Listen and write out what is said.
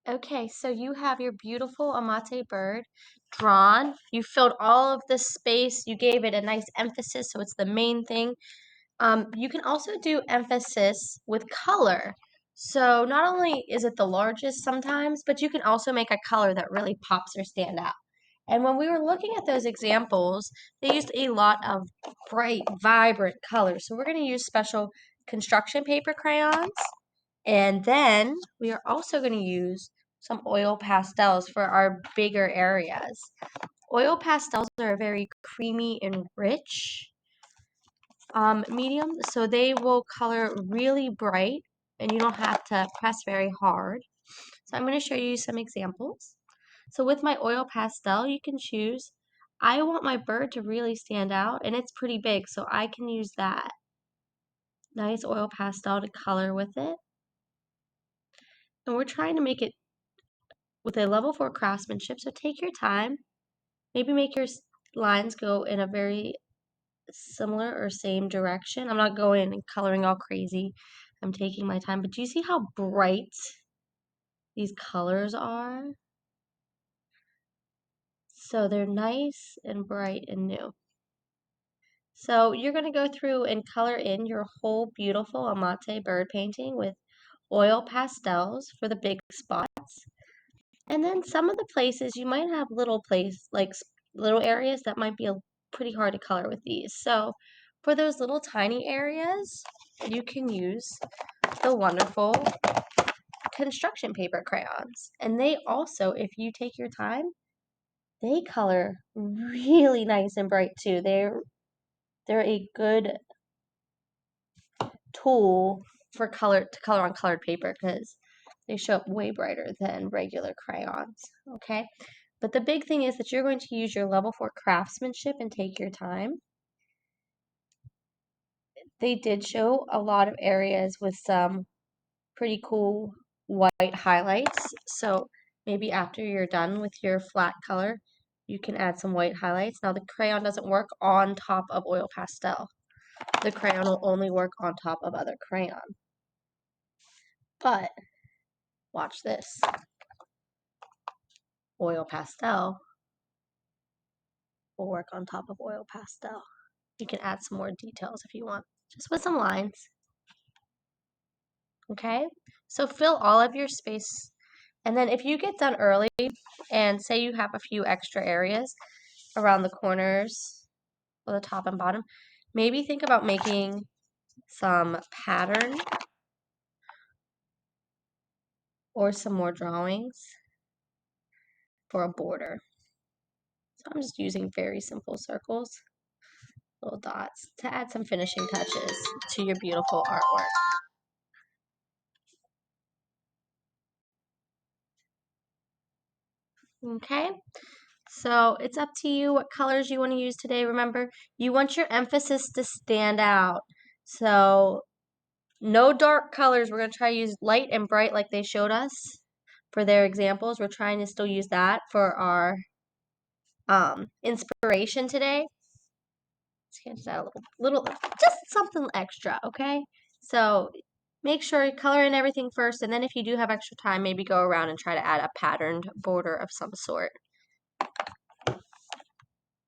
Okay, so you have your beautiful amate bird drawn. You filled all of the space. You gave it a nice emphasis, so it's the main thing. You can also do emphasis with color. So not only is it the largest sometimes, but you can also make a color that really pops or stand out. And when we were looking at those examples, they used a lot of bright, vibrant colors. So we're going to use special construction paper crayons. And then we are also going to use some oil pastels for our bigger areas. Oil pastels are very creamy and rich medium, so they will color really bright and you don't have to press very hard. So I'm going to show you some examples. So with my oil pastel, you can choose, I want my bird to really stand out and it's pretty big, so I can use that nice oil pastel to color with it. And we're trying to make it with a level 4 craftsmanship, so take your time. Maybe make your lines go in a very similar or same direction. I'm not going and coloring all crazy. I'm taking my time. But do you see how bright these colors are? So they're nice and bright and new. So you're going to go through and color in your whole beautiful amate bird painting with oil pastels for the big spots. And then some of the places you might have little areas that might be pretty hard to color with these. So for those little tiny areas, you can use the wonderful construction paper crayons. And they also, if you take your time, they color really nice and bright too. They're a good tool for color on colored paper because they show up way brighter than regular crayons. Okay, but the big thing is that you're going to use your level 4 craftsmanship and take your time. They did show a lot of areas with some pretty cool white highlights. So maybe after you're done with your flat color, you can add some white highlights. Now the crayon doesn't work on top of oil pastel. The crayon will only work on top of other crayon. But watch this. Oil pastel will work on top of oil pastel. You can add some more details if you want, just with some lines. Okay, so fill all of your space. And then if you get done early and say you have a few extra areas around the corners or the top and bottom, maybe think about making some pattern or some more drawings for a border. So I'm just using very simple circles, little dots, to add some finishing touches to your beautiful artwork. Okay, so it's up to you what colors you want to use today. Remember, you want your emphasis to stand out. So no dark colors. We're going to try to use light and bright like they showed us for their examples. We're trying to still use that for our inspiration today. Let's get a little, just something extra, okay? So make sure you color in everything first, and then if you do have extra time, maybe go around and try to add a patterned border of some sort.